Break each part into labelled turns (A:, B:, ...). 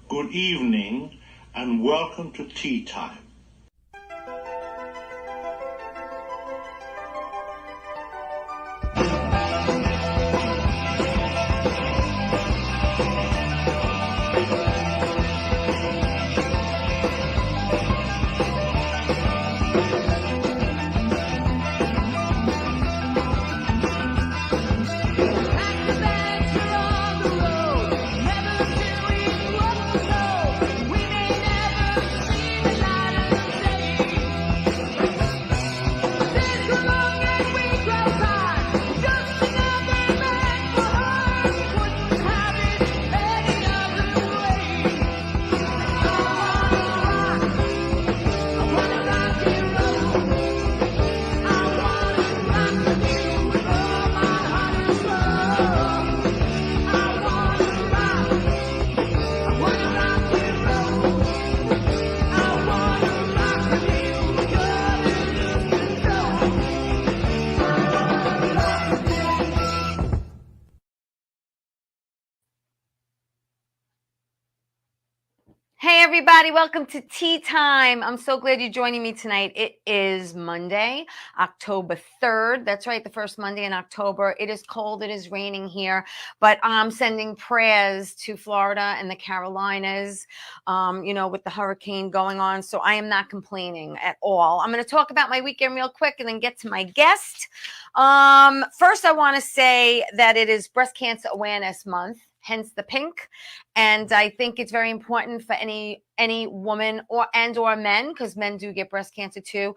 A: good evening, and welcome to Tea Time.
B: Hey everybody, welcome to Tea Time. I'm so glad you're joining me tonight. It is Monday, October 3rd. That's right, the first Monday in October. It is cold, it is raining here, but I'm sending prayers to Florida and the Carolinas, with the hurricane going on. So I am not complaining at all. I'm going to talk about my weekend real quick and then get to my guest. First, I want to say that it is Breast Cancer Awareness Month. Hence the pink. And I think it's very important for any woman or men, because men do get breast cancer too.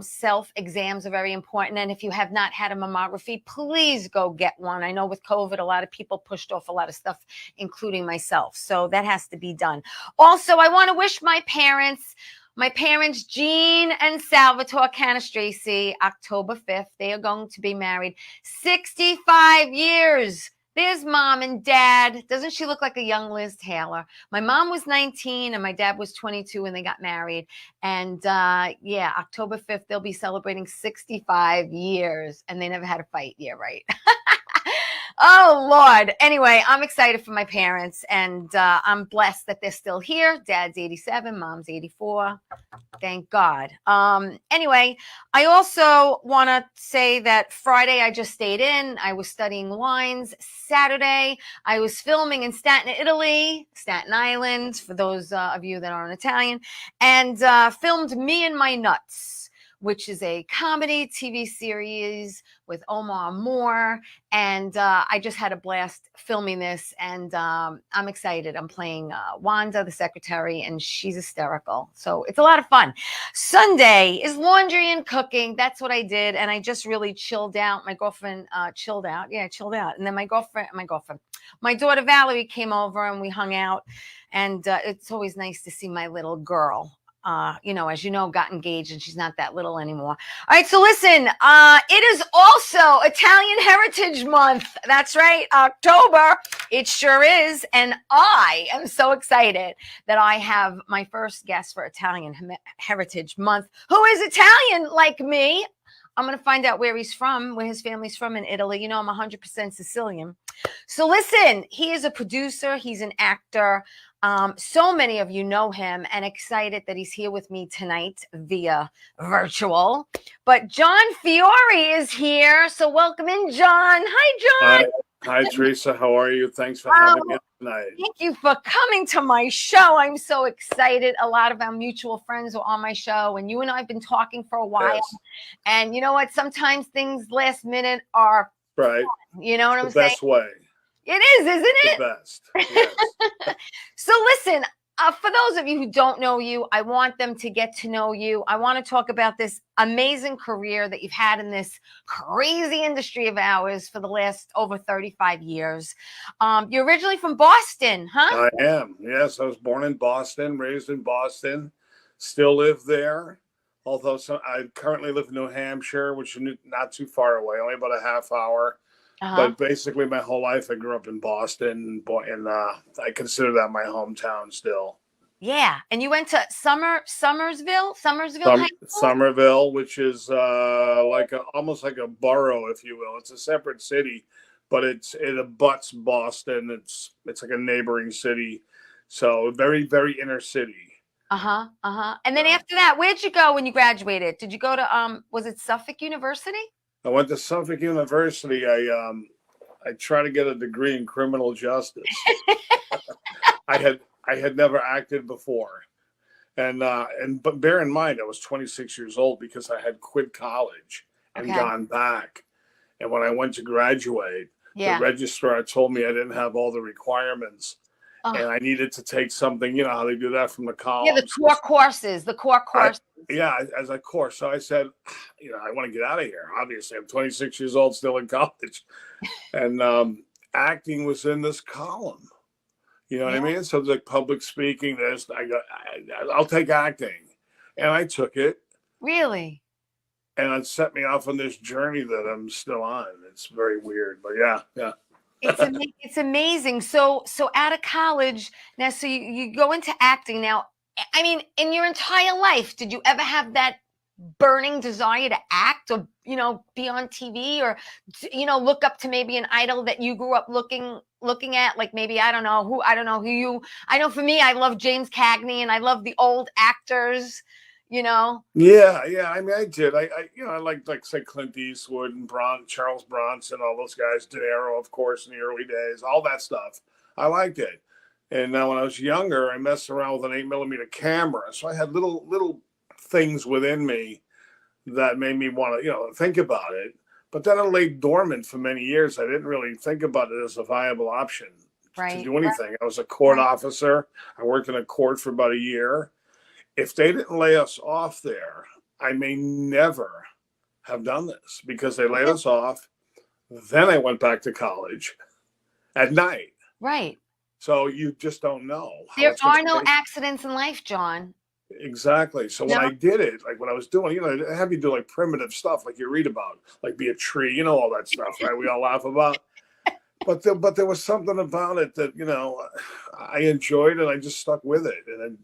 B: Self-exams are very important. And if you have not had a mammography, please go get one. I know with COVID, a lot of people pushed off a lot of stuff, including myself. So that has to be done. Also, I want to wish my parents, Jean and Salvatore Canestracci, October 5th. They are going to be married 65 years. There's mom and dad. Doesn't she look like a young Liz Taylor? My mom was 19 and my dad was 22 when they got married. And October 5th, they'll be celebrating 65 years. And they never had a fight. Yeah, right. Oh, Lord. Anyway, I'm excited for my parents. And I'm blessed that they're still here. Dad's 87, mom's 84. Thank God. Anyway, I also want to say that Friday I just stayed in. I was studying lines. Saturday I was filming in Staten Island, for those of you that aren't Italian, and filmed Me and My Nuts, which is a comedy TV series with Omar Moore. And I just had a blast filming this. And I'm excited. I'm playing Wanda, the secretary, and she's hysterical. So it's a lot of fun. Sunday is laundry and cooking. That's what I did. And I just really chilled out. My girlfriend chilled out. Yeah, chilled out. And then my daughter Valerie came over and we hung out. And it's always nice to see my little girl. As you know, got engaged and she's not that little anymore. All right. So listen, it is also Italian Heritage Month. That's right. October. It sure is. And I am so excited that I have my first guest for Italian Heritage Month, who is Italian like me. I'm going to find out where he's from, where his family's from in Italy. I'm 100% Sicilian. So listen, he is a producer. He's an actor. So many of you know him, and excited that he's here with me tonight via virtual. But John Fiore is here. So welcome in, John. Hi, John.
C: Hi, Teresa. How are you? Thanks for having me tonight.
B: Thank you for coming to my show. I'm so excited. A lot of our mutual friends are on my show, and you and I have been talking for a while. Yes. And you know what? Sometimes things last minute are
C: right.
B: Fun. You know what I'm saying?
C: The best way.
B: It is, isn't it?
C: The best. Yes.
B: So listen, for those of you who don't know you, I want them to get to know you. I want to talk about this amazing career that you've had in this crazy industry of ours for the last over 35 years. You're originally from Boston, huh?
C: I am. Yes, I was born in Boston, raised in Boston, still live there. Although I currently live in New Hampshire, which is not too far away, only about a half hour. But basically, my whole life, I grew up in Boston, and I consider that my hometown still.
B: Yeah, and you went to Somerville High School?
C: Somerville, which is almost like a borough, if you will. It's a separate city, but it abuts Boston. It's like a neighboring city. So very, very inner city.
B: And then after that, where'd you go when you graduated? Did you go to was it Suffolk University?
C: I went to Suffolk University. I tried to get a degree in criminal justice. I had never acted before, but bear in mind I was 26 years old because I had quit college and gone back. And when I went to graduate, the registrar told me I didn't have all the requirements. And I needed to take something, you know how they do that from the college.
B: Yeah, the core courses.
C: As a course. So I said, I want to get out of here. Obviously, I'm 26 years old, still in college. And acting was in this column. You know what I mean? So it's like public speaking. I'll take acting. And I took it. Really? And it set me off on this journey that I'm still on. It's very weird, but yeah.
B: It's amazing. So out of college now, so you go into acting now. I mean, in your entire life, did you ever have that burning desire to act or, be on TV or, look up to maybe an idol that you grew up looking at? Like maybe, I don't know who I know for me, I love James Cagney and I love the old actors.
C: Yeah. I mean, I did. I liked, like, say, Clint Eastwood and Charles Bronson, all those guys, De Niro, of course, in the early days, all that stuff. I liked it. And now when I was younger, I messed around with an 8mm camera. So I had little things within me that made me want to, think about it. But then I lay dormant for many years. I didn't really think about it as a viable option to do anything. I was a court officer. I worked in a court for about a year. If they didn't lay us off there, I may never have done this because they laid us off. Then I went back to college at night.
B: Right.
C: So you just don't know.
B: There are no accidents in life, John.
C: Exactly. So when I did it, like when I was doing, I have you do like primitive stuff like you read about, like be a tree, all that stuff, right? We all laugh about. But there was something about it that, I enjoyed and I just stuck with it. And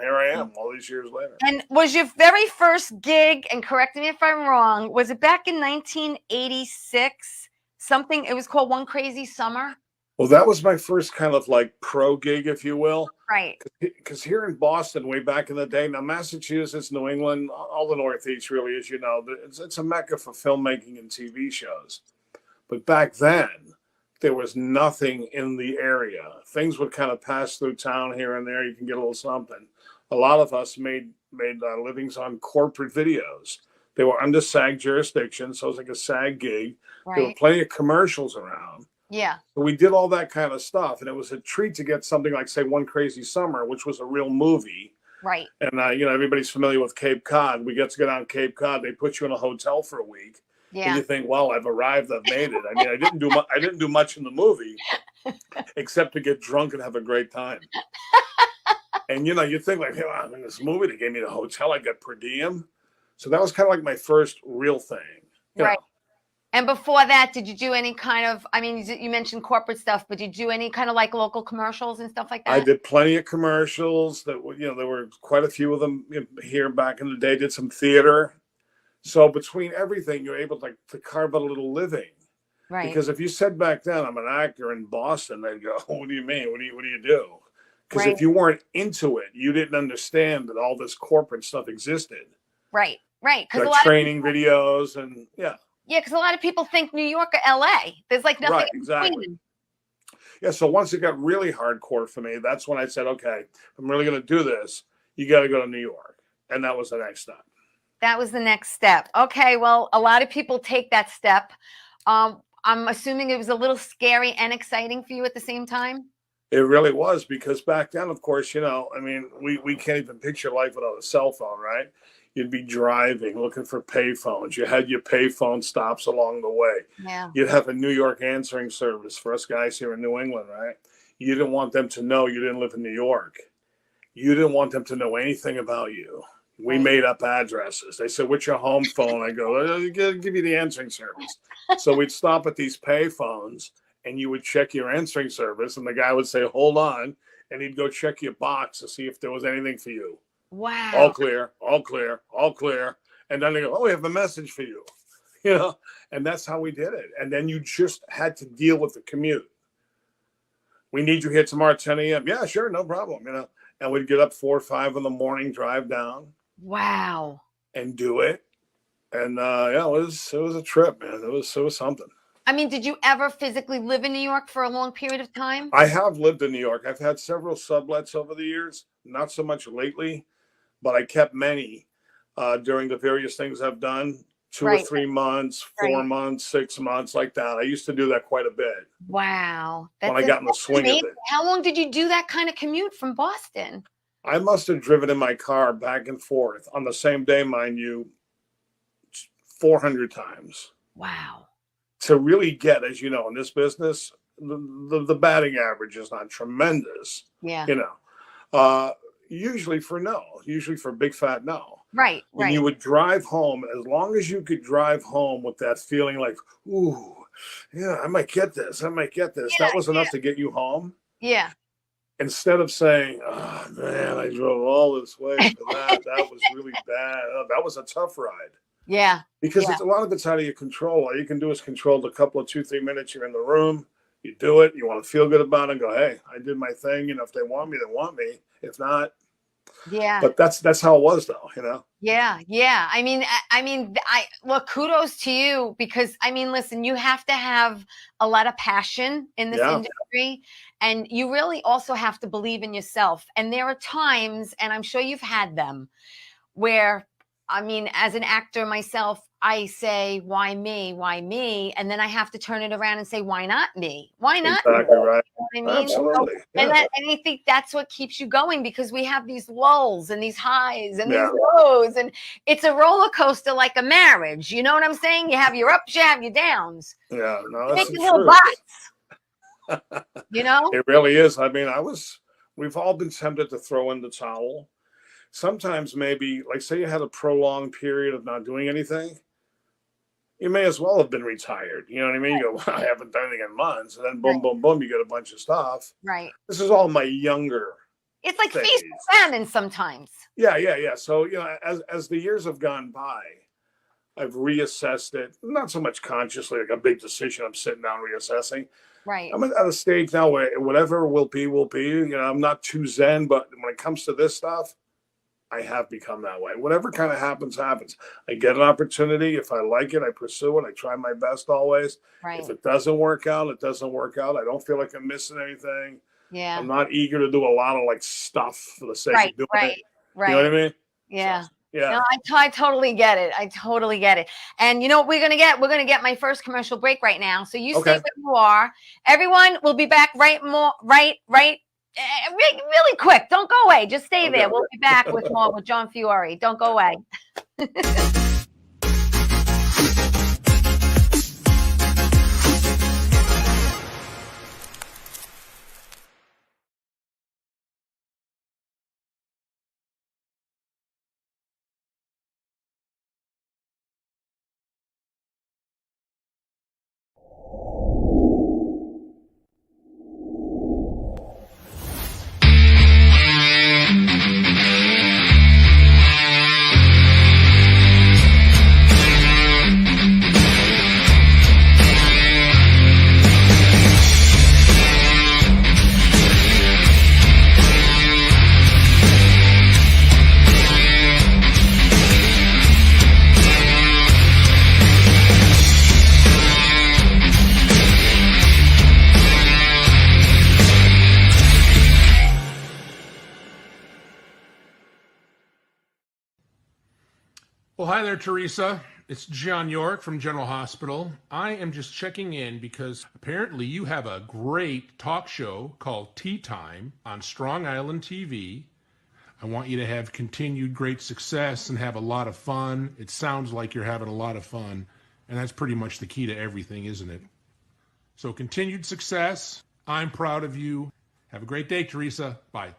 C: here I am all these years later.
B: And was your very first gig, and correct me if I'm wrong, was it back in 1986? It was called One Crazy Summer?
C: Well, that was my first kind of like pro gig, if you will.
B: Right.
C: Because here in Boston, way back in the day, now Massachusetts, New England, all the Northeast really, as you know, it's a mecca for filmmaking and TV shows. But back then, there was nothing in the area. Things would kind of pass through town here and there. You can get a little something. A lot of us made livings on corporate videos. They were under SAG jurisdiction, so it was like a SAG gig. Right. There were plenty of commercials around.
B: Yeah.
C: So we did all that kind of stuff, and it was a treat to get something like, say, One Crazy Summer, which was a real movie.
B: Right.
C: And everybody's familiar with Cape Cod. We get to go down Cape Cod. They put you in a hotel for a week. Yeah. And you think, well, I've arrived. I've made it. I mean, I didn't do much in the movie, except to get drunk and have a great time. And you think like, hey, I'm in this movie. They gave me the hotel. I got per diem. So that was kind of like my first real thing.
B: Right. And before that, did you do any kind of, I mean, you mentioned corporate stuff, but did you do any kind of like local commercials and stuff like that?
C: I did plenty of commercials there were quite a few of them here back in the day. Did some theater. So between everything, you're able to carve out a little living. Right. Because if you said back then, I'm an actor in Boston, they'd go, what do you mean? What do you do? Because if you weren't into it, you didn't understand that all this corporate stuff existed.
B: Right.
C: Because training videos and
B: Yeah, because a lot of people think New York or LA. There's like nothing in between.
C: Yeah, so once it got really hardcore for me, that's when I said, okay, if I'm really going to do this, you got to go to New York. And that was the next step.
B: That was the next step. Okay, well, a lot of people take that step. I'm assuming it was a little scary and exciting for you at the same time?
C: It really was, because back then, of course, I mean, we can't even picture life without a cell phone, right? You'd be driving, looking for payphones. You had your payphone stops along the way.
B: Yeah.
C: You'd have a New York answering service for us guys here in New England, right? You didn't want them to know you didn't live in New York. You didn't want them to know anything about you. We made up addresses. They said, what's your home phone? I go, I'll give you the answering service. So we'd stop at these payphones, and you would check your answering service, and the guy would say, hold on, and he'd go check your box to see if there was anything for you.
B: Wow.
C: All clear. And then they go, oh, we have a message for you. And that's how we did it. And then you just had to deal with the commute. we need you here tomorrow at 10 a.m. Yeah, sure, no problem. And we'd get up 4 or 5 in the morning, drive down.
B: Wow.
C: And do it. And it was a trip, man. It was something.
B: I mean, did you ever physically live in New York for a long period of time?
C: I have lived in New York. I've had several sublets over the years, not so much lately, but I kept many during the various things I've done. 2 or 3 months, 4 months, 6 months, like that. I used to do that quite a bit.
B: Wow.
C: When I got in the swing of it.
B: How long did you do that kind of commute from Boston?
C: I must have driven in my car back and forth on the same day, mind you, 400 times.
B: Wow.
C: To really get, as you know, in this business, the batting average is not tremendous.
B: Yeah.
C: Usually for big fat no.
B: Right.
C: And you would drive home, as long as you could drive home with that feeling like, ooh, yeah, I might get this. Yeah, that was enough to get you home.
B: Yeah.
C: Instead of saying, oh, man, I drove all this way for that. That was really bad. Oh, that was a tough ride.
B: Yeah.
C: Because a lot of it's out of your control. All you can do is control the couple of 2-3 minutes you're in the room. You do it. You want to feel good about it and go, hey, I did my thing. If they want me, they want me. If not.
B: Yeah.
C: But that's how it was, though,
B: Yeah. Yeah. I mean, look, kudos to you because, listen, you have to have a lot of passion in this industry, and you really also have to believe in yourself. And there are times, and I'm sure you've had them, where, as an actor myself, I say, why me? Why me? And then I have to turn it around and say, why not me? Why not?
C: Exactly
B: me?
C: right.
B: You know what I mean?
C: Absolutely.
B: And I think that's what keeps you going, because we have these lulls and these highs and these lows, and it's a roller coaster like a marriage. You know what I'm saying? You have your ups, you have your downs.
C: Yeah, no, that's
B: the
C: true.
B: Bots.
C: It really is. We've all been tempted to throw in the towel. Sometimes maybe, like, say you had a prolonged period of not doing anything, you may as well have been retired. You know what I mean? You go, well, I haven't done anything in months. And then boom, boom, boom, you get a bunch of stuff.
B: Right.
C: This is all my younger.
B: It's like feast and famine sometimes.
C: Yeah. So, as the years have gone by, I've reassessed it. Not so much consciously, like a big decision I'm sitting down reassessing.
B: Right.
C: I'm at a stage now where whatever will be, will be. I'm not too zen, but when it comes to this stuff, I have become that way. Whatever kind of happens, happens. I get an opportunity. If I like it, I pursue it. I try my best always.
B: Right.
C: If it doesn't work out, it doesn't work out. I don't feel like I'm missing anything.
B: Yeah.
C: I'm not eager to do a lot of stuff for the sake of doing it.
B: Right.
C: You know what I mean?
B: Yeah.
C: So, yeah.
B: No, I totally get it. And you know what we're going to get? We're going to get my first commercial break right now. So you stay where you are. Everyone will be back really quick. Don't go away. Just stay there. We'll be back with more with John Fiore. Don't go away.
D: Well, hi there, Teresa. It's John York from General Hospital. I am just checking in because apparently you have a great talk show called Tea Time on Strong Island TV. I want you to have continued great success and have a lot of fun. It sounds like you're having a lot of fun, and that's pretty much the key to everything, isn't it? So continued success. I'm proud of you. Have a great day, Teresa. Bye.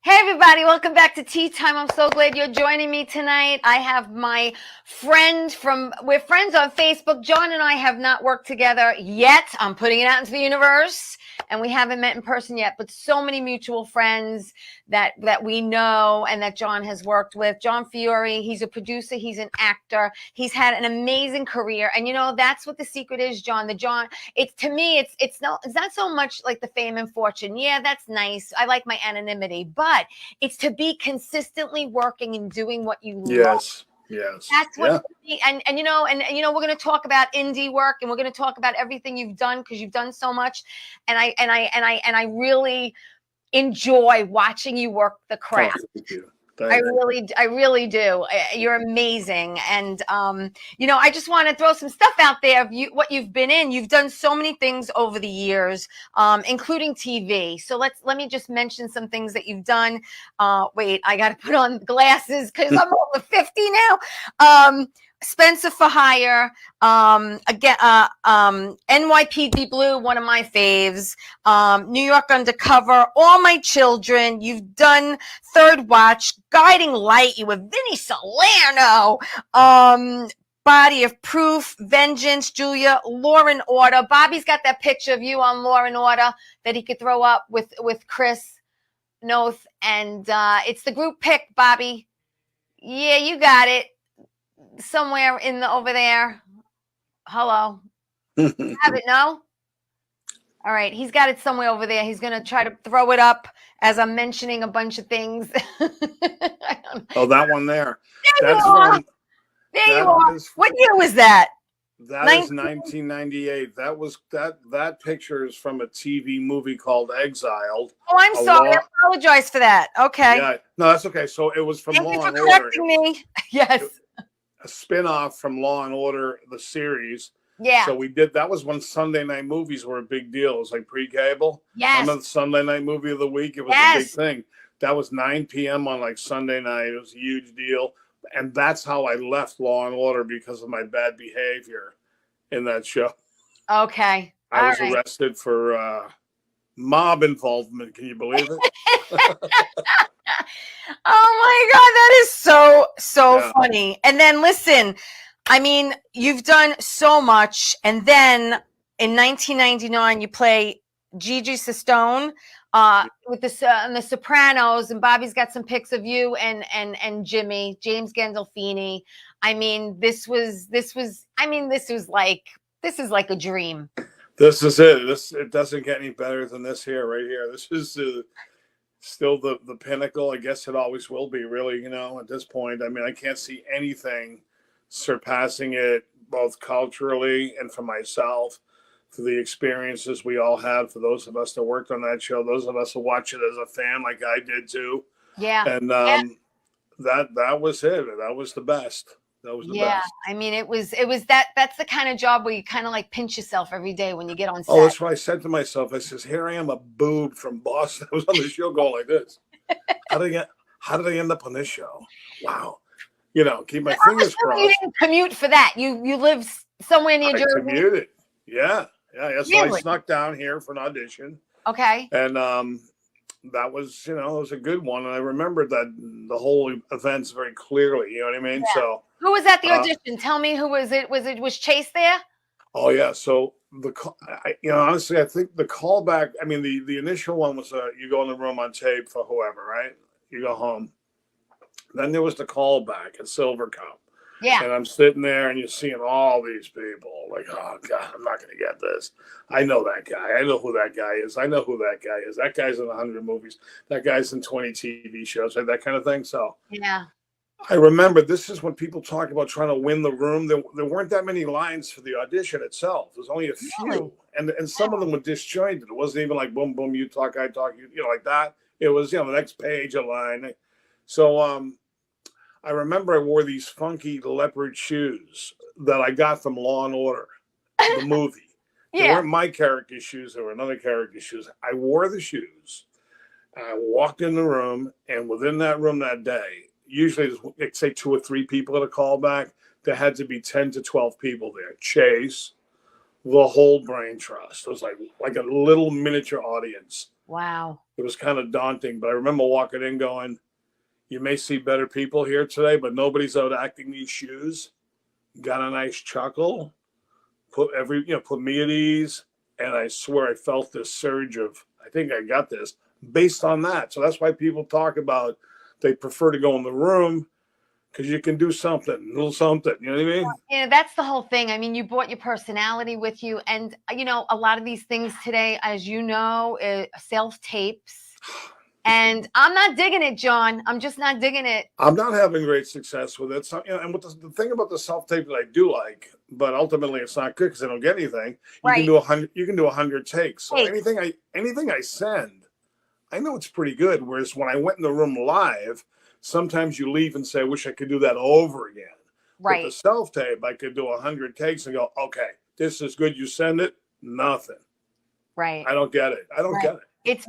B: Hey everybody, welcome back to Tea Time. I'm so glad you're joining me tonight. I have my friend we're friends on Facebook. John and I have not worked together yet. I'm putting it out into the universe. and we haven't met in person yet, but so many mutual friends that we know and that John has worked with. John Fiore, he's a producer, he's an actor, he's had an amazing career, and that's what the secret is, John. It's, to me, it's not so much like the fame and fortune. Yeah, that's nice. I like my anonymity, but it's to be consistently working and doing what you love.
C: Yes.
B: That's what, and we're going to talk about indie work, and we're going to talk about everything you've done, because you've done so much, and I really enjoy watching you work the craft.
C: Oh, thank you.
B: I really do. You're amazing. And, I just want to throw some stuff out there of what you've been in. You've done so many things over the years, including TV. So let me just mention some things that you've done. Wait, I got to put on glasses because I'm over 50 now. Spencer for Hire, again, NYPD Blue, one of my faves, New York Undercover, All My Children. You've done Third Watch, Guiding Light. You were Vinnie Salerno, Body of Proof, Vengeance, Julia, Law and Order. Bobby's got that picture of you on Law and Order that he could throw up with Chris Noth, and it's the group pic, Bobby. Yeah, you got it. Somewhere over there. Hello. Have it? No? All right. He's got it somewhere over there. He's going to try to throw it up as I'm mentioning a bunch of things.
C: Oh, that one there.
B: There you are. What year was that?
C: That is 1998. That was that picture is from a TV movie called Exiled.
B: Oh, I'm sorry. I apologize for that. Okay.
C: Yeah. No, that's okay. So it was from
B: Thank
C: Law
B: you
C: and
B: for
C: Order.
B: correcting me. Yes.
C: A spin-off from Law and Order, the series.
B: Yeah.
C: So we did, that was when Sunday night movies were a big deal. It was like pre-cable.
B: Yes.
C: Remember the Sunday night movie of the week? It was a big thing. That was 9 p.m. on like Sunday night. It was a huge deal. And that's how I left Law and Order, because of my bad behavior in that show.
B: Okay.
C: I was arrested for mob involvement. Can you believe it?
B: Oh my God, that is so funny. And then listen, I mean, you've done so much. And then in 1999, you play Gigi Sistone with the Sopranos, and Bobby's got some pics of you and James Gandolfini. I mean, this is like a dream.
C: This is it. It doesn't get any better than this here, right here. This is still the pinnacle. I guess it always will be, really, at this point. I mean, I can't see anything surpassing it, both culturally and for myself, for the experiences we all had, for those of us that worked on that show, those of us who watch it as a fan, like I did too.
B: Yeah.
C: And that was it. That was the best. That was the best.
B: I mean, it was that's the kind of job where you kind of like pinch yourself every day when you get on set.
C: Oh, that's what I said to myself. I says, here I am, a boob from Boston. I was on the show going like this. How did I end up on this show? Wow. Keep my fingers crossed.
B: You didn't commute for that. You live somewhere near Jersey.
C: I commuted. Yeah. So
B: really?
C: I snuck down here for an audition.
B: Okay.
C: And that was, it was a good one. And I remembered that the whole events very clearly. You know what I mean?
B: Yeah.
C: So
B: who was at the audition? Tell me, who was it? Was Chase there?
C: Oh yeah. So honestly, I think the callback. I mean, the initial one was you go in the room on tape for whoever, right? You go home. Then there was the callback at Silver Cup.
B: Yeah.
C: And I'm sitting there, and you're seeing all these people. Like, oh God, I'm not going to get this. I know that guy. I know who that guy is. I know who that guy is. That guy's in 100 movies. That guy's in 20 TV shows. Like that kind of thing. So
B: yeah.
C: I remember this is when people talk about trying to win the room. There weren't that many lines for the audition itself. There's only a few, and some of them were disjointed. It wasn't even like boom, boom, you talk, I talk, like that. It was the next page a line. So I remember I wore these funky leopard shoes that I got from Law and Order, the movie. They weren't my character shoes; they were another character's shoes. I wore the shoes. I walked in the room, and within that room that day, usually there's, say, 2 or 3 people at a callback. There had to be 10 to 12 people there. Chase, the whole Brain Trust. It was like a little miniature audience.
B: Wow.
C: It was kind of daunting, but I remember walking in going, you may see better people here today, but nobody's out acting these shoes. Got a nice chuckle. Put me at ease. and I swear I felt this surge of, I think I got this based on that. So that's why people talk about they prefer to go in the room because you can do something, a little something. You know what I mean?
B: Yeah, that's the whole thing. I mean, you brought your personality with you. And, a lot of these things today, as you know, self-tapes. And I'm not digging it, John. I'm just not digging it.
C: I'm not having great success with it. So, and what the thing about the self-tape that I do like, but ultimately it's not good because I don't get anything. You
B: Right.
C: can do 100. You can do 100 takes. So anything I send, I know it's pretty good. Whereas when I went in the room live, sometimes you leave and say, "I wish I could do that over again."
B: Right.
C: With the self-tape, I could do 100 takes and go, "Okay, this is good." You send it, nothing.
B: Right.
C: I don't get it. I don't get it.
B: It's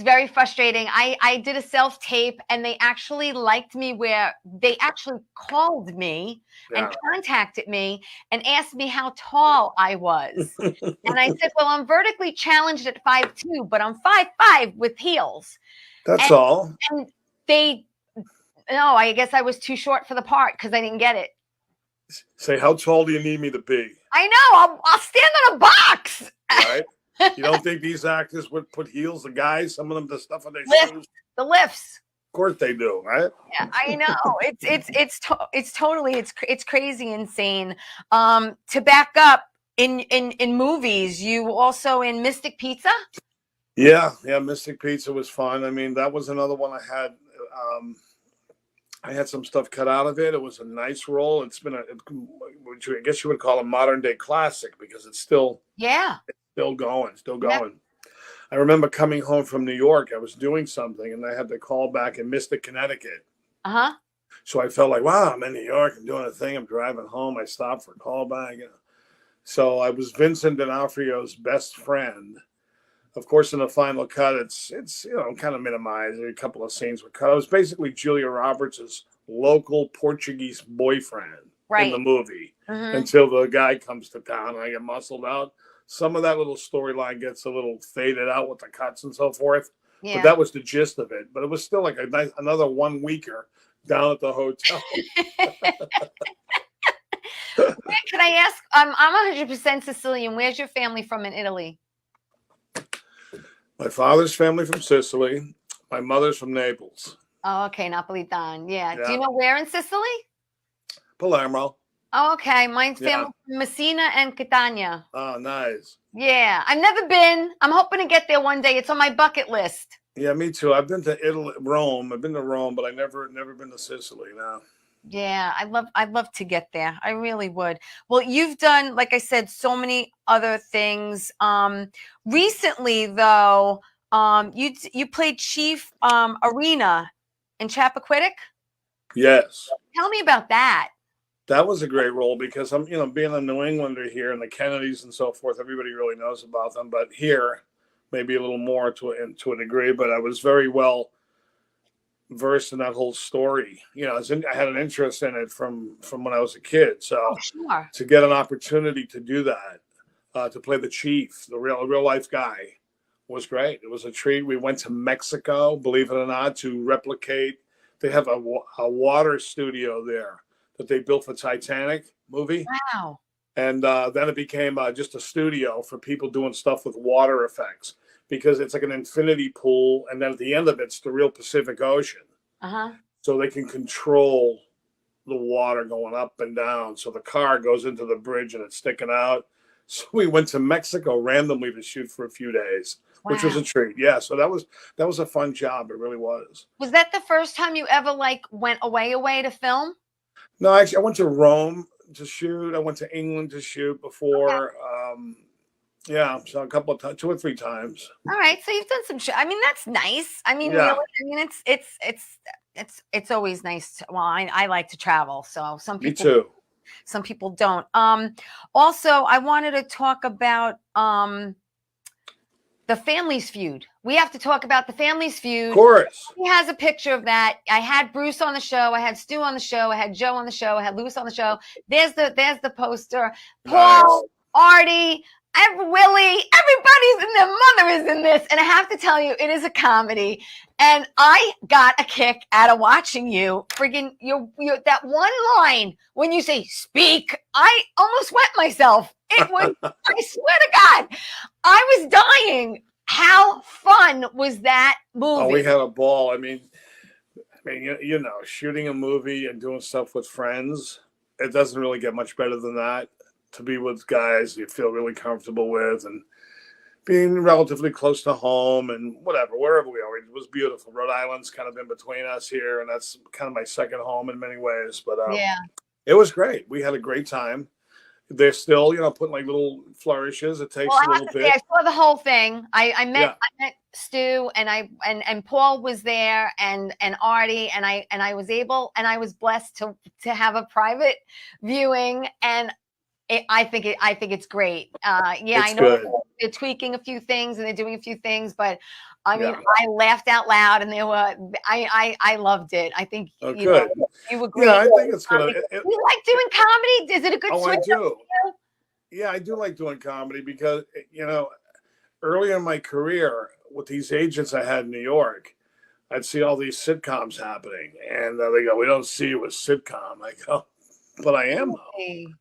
B: very frustrating. I did a self-tape and they actually liked me where they actually called me and contacted me and asked me how tall I was. And I said, well, I'm vertically challenged at 5'2", but I'm 5'5" with heels.
C: That's all.
B: And no, I guess I was too short for the part because I didn't get it.
C: Say, how tall do you need me to be?
B: I know. I'll stand on a box.
C: Right. You don't think these actors would put heels? The guys, some of them, the stuff on their shoes.
B: The lifts.
C: Of course they do, right?
B: Yeah, I know. It's totally crazy, insane. To back up in movies, you also in Mystic Pizza.
C: Yeah, Mystic Pizza was fun. I mean, that was another one I had. I had some stuff cut out of it. It was a nice role. It's been I guess you would call a modern day classic because it's still going. Yeah. I remember coming home from New York. I was doing something and I had to call back in Mystic, Connecticut. So I felt like, wow, I'm in New York. I'm doing a thing. I'm driving home. I stopped for a callback. So I was Vincent D'Onofrio's best friend. Of course, in the final cut, it's kind of minimized. A couple of scenes were cut. I was basically Julia Roberts' local Portuguese boyfriend in the movie until the guy comes to town and I get muscled out. Some of that little storyline gets a little faded out with the cuts and so forth. Yeah. But that was the gist of it. But it was still like another 1 weeker down at the hotel.
B: Can I ask? I'm 100% Sicilian. Where's your family from in Italy?
C: My father's family from Sicily. My mother's from Naples.
B: Oh, okay. Napolitan. Yeah. Do you know where in Sicily?
C: Palermo.
B: Oh, okay. Mine's family from Messina and Catania.
C: Oh, nice.
B: Yeah. I've never been. I'm hoping to get there one day. It's on my bucket list.
C: Yeah, me too. I've been to Rome. I've been to Rome, but I've never been to Sicily now.
B: Yeah, I'd love to get there. I really would. Well, you've done, like I said, so many other things. Recently, though, you played Chief Arena in Chappaquiddick.
C: Yes.
B: Tell me about that.
C: That was a great role because I'm, being a New Englander here and the Kennedys and so forth, everybody really knows about them. But here, maybe a little more to a degree. But I was very well versed in that whole story. I had an interest in it from when I was a kid. So to get an opportunity to do that, to play the chief, the real life guy, was great. It was a treat. We went to Mexico, believe it or not, to replicate. They have a water studio there that they built for Titanic movie.
B: Wow.
C: And then it became just a studio for people doing stuff with water effects because it's like an infinity pool. And then at the end of it's the real Pacific Ocean. So they can control the water going up and down. So the car goes into the bridge and it's sticking out. So we went to Mexico randomly to shoot for a few days, which was a treat. Yeah. So that was a fun job. It really was. Was
B: that the first time you ever went away to film?
C: No, actually, I went to Rome to shoot. I went to England to shoot before. So a couple of times, 2 or 3 times.
B: All right, so you've done some. I mean, that's nice. I mean, really. I mean, it's always nice. I like to travel, so some people.
C: Me too.
B: Some people don't. Also, I wanted to talk about the Family's Feud. We have to talk about the Family's Feud.
C: Of course.
B: He has a picture of that. I had Bruce on the show. I had Stu on the show. I had Joe on the show. I had Louis on the show. There's the poster. Paul, Artie, Willie, everybody's in their mother is in this. And I have to tell you, it is a comedy. And I got a kick out of watching you. Friggin' you that one line when you say speak, I almost wet myself. It was, I swear to God, I was dying. How fun was that movie?
C: Oh, we had a ball. I mean, you know, shooting a movie and doing stuff with friends, it doesn't really get much better than that. To be with guys you feel really comfortable with and being relatively close to home and whatever, wherever we are. It was beautiful. Rhode Island's kind of in between us here, and that's kind of my second home in many ways. But
B: yeah,
C: it was great. We had a great time. They're still, you know, putting like little flourishes. It takes a little bit.
B: I saw the whole thing. I met Stu and Paul was there and Artie and I was blessed to have a private viewing and I think it's great. I know they're tweaking a few things and they're doing a few things, but I mean, I laughed out loud, and I loved it. I think you were great.
C: Yeah, I think it's good.
B: You like doing comedy? Is it a good?
C: Oh, I do. Yeah, I do like doing comedy because, you know, early in my career with these agents I had in New York, I'd see all these sitcoms happening, and they go, "We don't see you as sitcom." I go, "But I am though."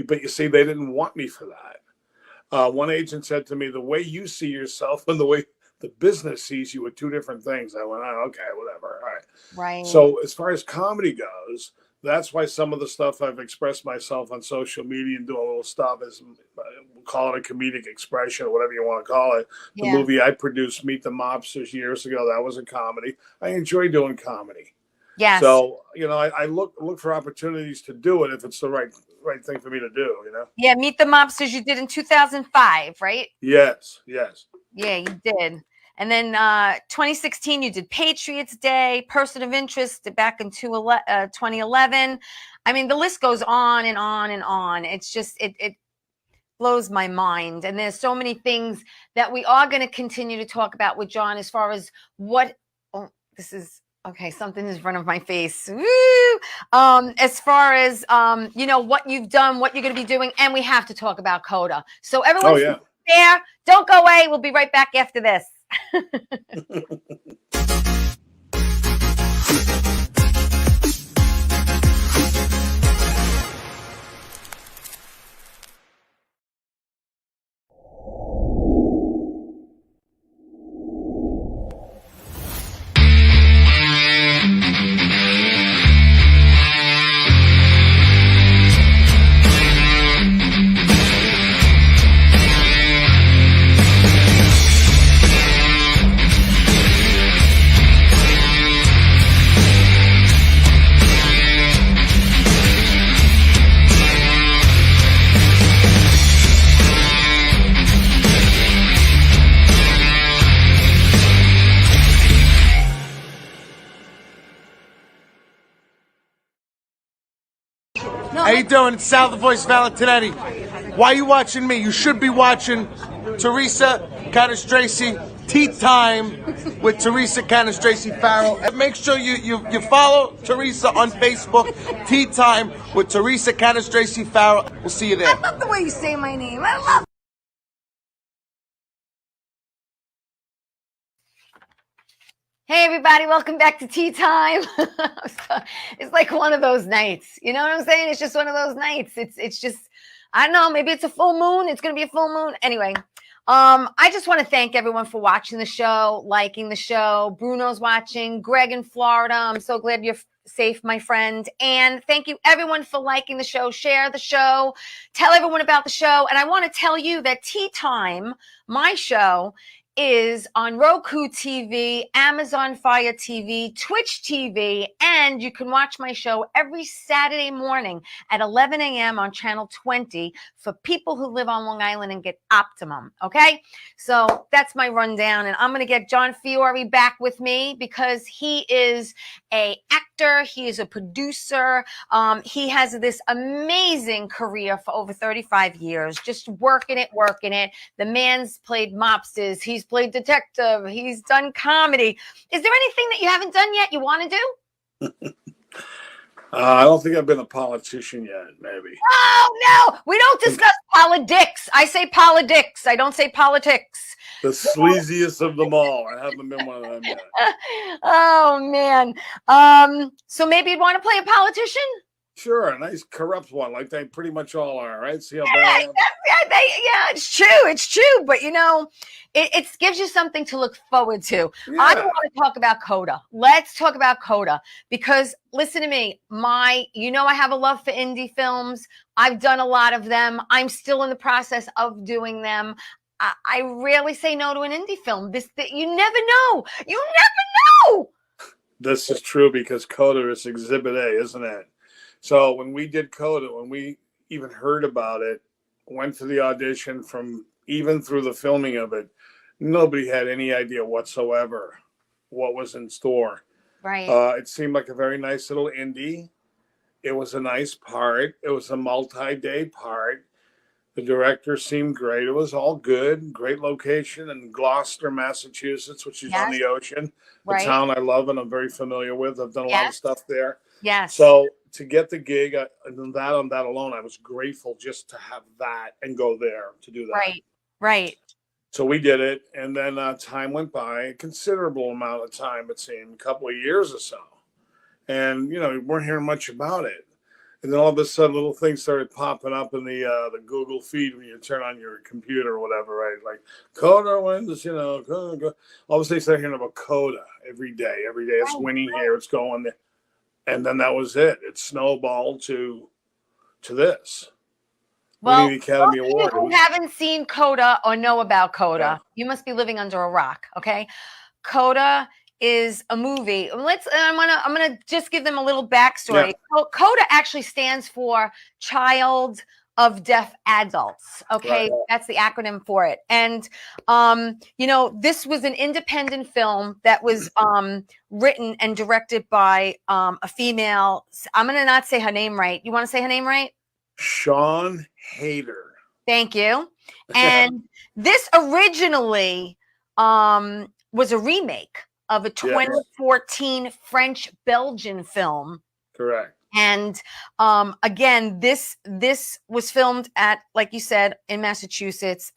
C: But you see, they didn't want me for that. One agent said to me, "The way you see yourself and the way the business sees you are two different things." I went, "Oh, okay, whatever. All right."
B: Right.
C: So as far as comedy goes, that's why some of the stuff I've expressed myself on social media and doing a little stuff is, we'll call it a comedic expression or whatever you want to call it. The movie I produced, Meet the Mobsters, years ago, that was a comedy. I enjoy doing comedy.
B: Yes.
C: So, you know, I look for opportunities to do it if it's the right thing for me to do, you know?
B: Yeah, Meet the Mobsters you did in 2005, right?
C: Yes.
B: Yeah, you did. And then 2016, you did Patriots Day, Person of Interest back in 2011. I mean, the list goes on and on and on. It's just, it blows my mind. And there's so many things that we are going to continue to talk about with John as far as okay, something is in front of my face. Woo! As far as, you know, what you've done, what you're going to be doing, and we have to talk about Coda. So everyone's there. Don't go away. We'll be right back after this.
E: How you doing? It's Sal, the voice Valentinetti. Why are you watching me? You should be watching Teresa Canastraci Tea Time with Teresa Canastraci Farrell. And make sure you follow Teresa on Facebook. Tea Time with Teresa Canastraci Farrell. We'll see you there.
B: I love the way you say my name. I love. Hey everybody, welcome back to Tea Time. It's like one of those nights. You know what I'm saying? It's just one of those nights. It's just, I don't know, maybe it's a full moon. It's going to be a full moon. Anyway, I just want to thank everyone for watching the show, liking the show. Bruno's watching, Greg in Florida. I'm so glad you're safe, my friend. And thank you everyone for liking the show. Share the show. Tell everyone about the show. And I want to tell you that Tea Time, my show, is on Roku TV, Amazon Fire TV, Twitch TV, and you can watch my show every Saturday morning at 11 a.m. on Channel 20 for people who live on Long Island and get Optimum, okay? So that's my rundown, and I'm going to get John Fiore back with me because he is an actor, he is a producer, he has this amazing career for over 35 years, just working it. The man's played mobsters, he's played detective, he's done comedy. Is there anything that you haven't done yet you want to do?
C: I don't think I've been a politician yet. Maybe
B: Oh no, we don't discuss politics. I say politics. I don't say politics.
C: the sleaziest of them all. I haven't been one of them yet.
B: Oh man. So maybe you'd want to play a politician?
C: Sure, a nice corrupt one, like they pretty much all are, right? See how
B: Yeah,
C: bad I am?
B: yeah, it's true. It's true. But it gives you something to look forward to.
C: Yeah.
B: I want to talk about Coda. Let's talk about Coda because listen to me. I have a love for indie films. I've done a lot of them. I'm still in the process of doing them. I rarely say no to an indie film. You never know. You never know.
C: This is true because Coda is Exhibit A, isn't it? So when we did Coda, when we even heard about it, went to the audition from even through the filming of it, nobody had any idea whatsoever what was in store.
B: Right.
C: It seemed like a very nice little indie. It was a nice part. It was a multi-day part. The director seemed great. It was all good. Great location in Gloucester, Massachusetts, which is on the ocean.
B: Right.
C: A town I love and I'm very familiar with. I've done a lot of stuff there.
B: Yes.
C: So to get the gig, on that alone, I was grateful just to have that and go there to do that.
B: Right. Right.
C: So we did it, and then time went by, a considerable amount of time, it seemed, a couple of years or so. And, we weren't hearing much about it. And then all of a sudden, little things started popping up in the Google feed when you turn on your computer or whatever, right? Like, Coda wins, Coda. All of a sudden, you start hearing about Coda every day. Every day, it's winning here, it's going there. And then that was it. It snowballed to this.
B: Well,
C: the Academy Award.
B: Who haven't seen Coda or know about Coda, you must be living under a rock. Okay, Coda is a movie. I'm gonna just give them a little backstory.
C: Yeah.
B: Coda actually stands for Child of Deaf Adults. Okay,
C: Right.
B: that's the acronym for it. And this was an independent film that was written and directed by a female. I'm gonna not say her name right. You want to say her name right?
C: Sean Hayter.
B: Thank you. And this originally was a remake of a 2014 French-Belgian film.
C: Correct.
B: And again, this was filmed at, like you said, in Massachusetts.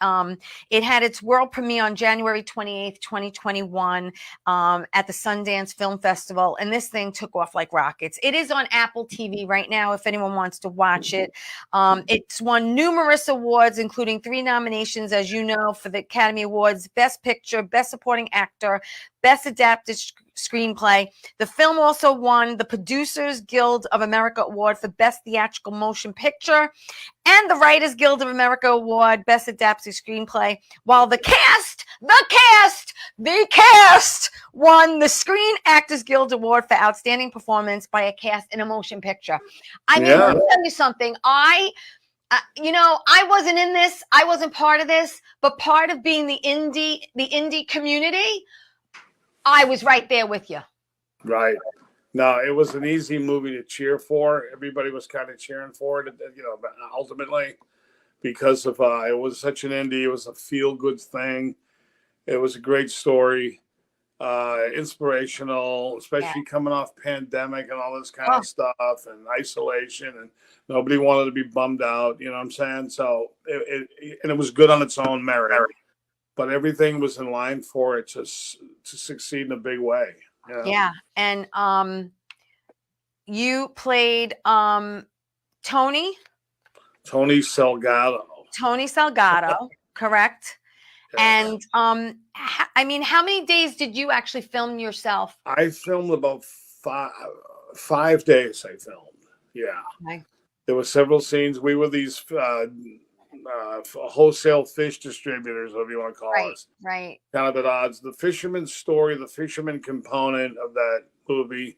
B: It had its world premiere on January 28th, 2021 at the Sundance Film Festival. And this thing took off like rockets. It is on Apple TV right now if anyone wants to watch it. It's won numerous awards, including 3 nominations, as you know, for the Academy Awards: Best Picture, Best Supporting Actor, Best Adapted Screenplay. The film also won the Producers Guild of America Award for Best Theatrical Motion Picture and the Writers Guild of America Award, Best Adapted Screenplay, while the cast won the Screen Actors Guild Award for Outstanding Performance by a Cast in a Motion Picture. I mean, let me tell you something. I wasn't in this. I wasn't part of this, but part of being the indie community, I was right there with you.
C: Right. No, it was an easy movie to cheer for. Everybody was kind of cheering for it, ultimately, because of it was such an indie. It was a feel-good thing. It was a great story, inspirational, especially coming off pandemic and all this kind of stuff and isolation, and nobody wanted to be bummed out. You know what I'm saying? So it was good on its own merit. But everything was in line for it to succeed in a big way.
B: Yeah. And you played Tony
C: Salgado.
B: Tony Salgado, correct? Yes. And how many days did you actually film yourself?
C: I filmed about 5 days. I filmed. Yeah. Okay. There were several scenes. We were these wholesale fish distributors, whatever you want to call us.
B: Right.
C: Kind of at odds. The fisherman's story, the fisherman component of that movie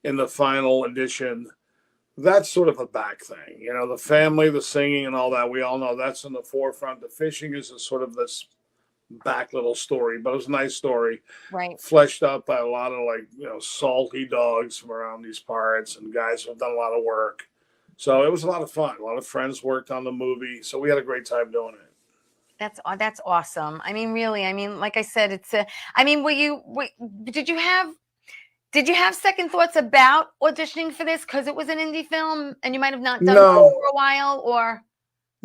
C: in the final edition, that's sort of a back thing. The family, the singing and all that, we all know that's in the forefront. The fishing is a sort of this back little story, but it was a nice story.
B: Right.
C: Fleshed out by a lot of salty dogs from around these parts and guys who have done a lot of work. So it was a lot of fun. A lot of friends worked on the movie. So we had a great time doing it.
B: That's awesome. I mean, really, like I said, did you have, Did you have second thoughts about auditioning for this because it was an indie film and you might have not done it
C: No,
B: for a while, or?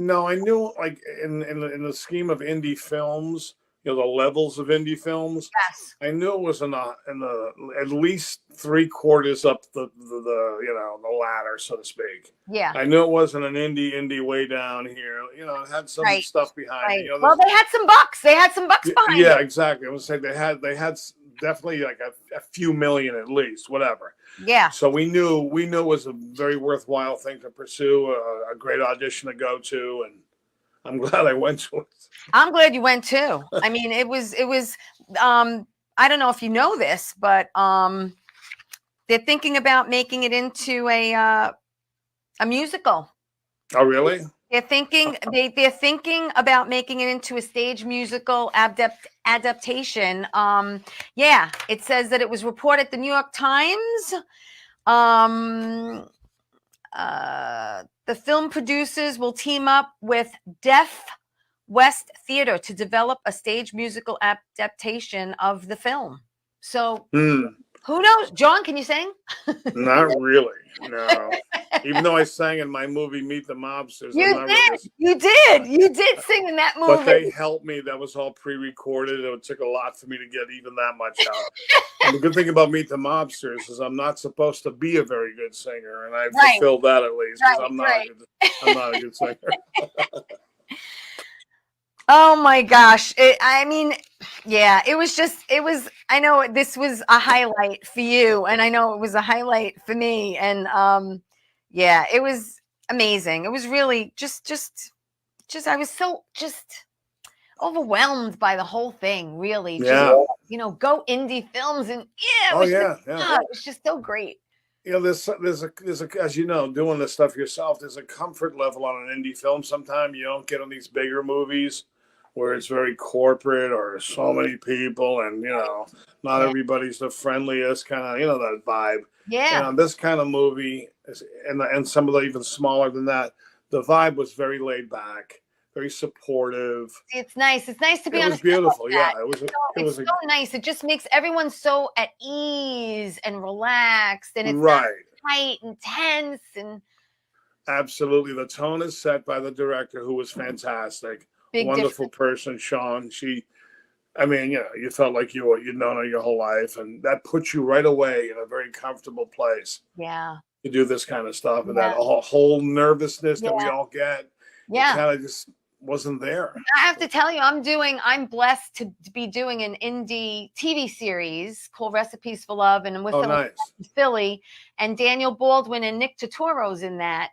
C: no, I knew like in the scheme of indie films, the levels of indie films.
B: Yes.
C: I knew it was in the at least 3/4 up the ladder, so to speak.
B: Yeah.
C: I knew it wasn't an indie way down here. It had some
B: Right.
C: stuff behind
B: Right.
C: it.
B: Well, they had some bucks. They had some bucks behind
C: Yeah,
B: it.
C: exactly. I would say they had definitely like a few million at least, whatever.
B: Yeah.
C: So we knew it was a very worthwhile thing to pursue, a great audition to go to, and I'm glad I went to it.
B: I'm glad you went too. I mean, it was I don't know if you know this, but they're thinking about making it into a musical.
C: Oh, really?
B: They're thinking about making it into a stage musical adaptation. Yeah, it says that it was reported at the New York Times. The film producers will team up with Deaf West Theater to develop a stage musical adaptation of the film. So who knows? John, can you sing?
C: Not really. No. Even though I sang in my movie Meet the Mobsters.
B: You did sing in that movie.
C: But they helped me. That was all pre-recorded. It took a lot for me to get even that much out. And the good thing about Meet the Mobsters is I'm not supposed to be a very good singer, and I fulfilled that at least because I'm not a good singer.
B: Oh my gosh. I mean, yeah, it was, I know this was a highlight for you, and I know it was a highlight for me. And yeah, it was amazing. It was really just I was so just overwhelmed by the whole thing, really.
C: Yeah.
B: Just, go indie films, and it was just so great.
C: There's a as you know, doing this stuff yourself, there's a comfort level on an indie film. Sometimes you don't get on these bigger movies where it's very corporate or so many people, and not everybody's the friendliest kind of that vibe.
B: Yeah.
C: And this kind of movie and some of the even smaller than that, the vibe was very laid back, very supportive.
B: It's nice. It's nice to be on.
C: It was beautiful.
B: Like
C: Yeah,
B: it was so nice. It just makes everyone so at ease and relaxed, and it's
C: right,
B: tight and tense, and
C: absolutely. The tone is set by the director, who was fantastic. Wonderful person, Sean. You felt like you'd known her your whole life, and that puts you right away in a very comfortable place.
B: Yeah.
C: To do this kind of stuff, and that whole nervousness that we all get.
B: Yeah.
C: It kind of just wasn't there.
B: I have to tell you, I'm blessed to be doing an indie TV series called Recipes for Love, and with Philly, and Daniel Baldwin and Nick Totoro's in that.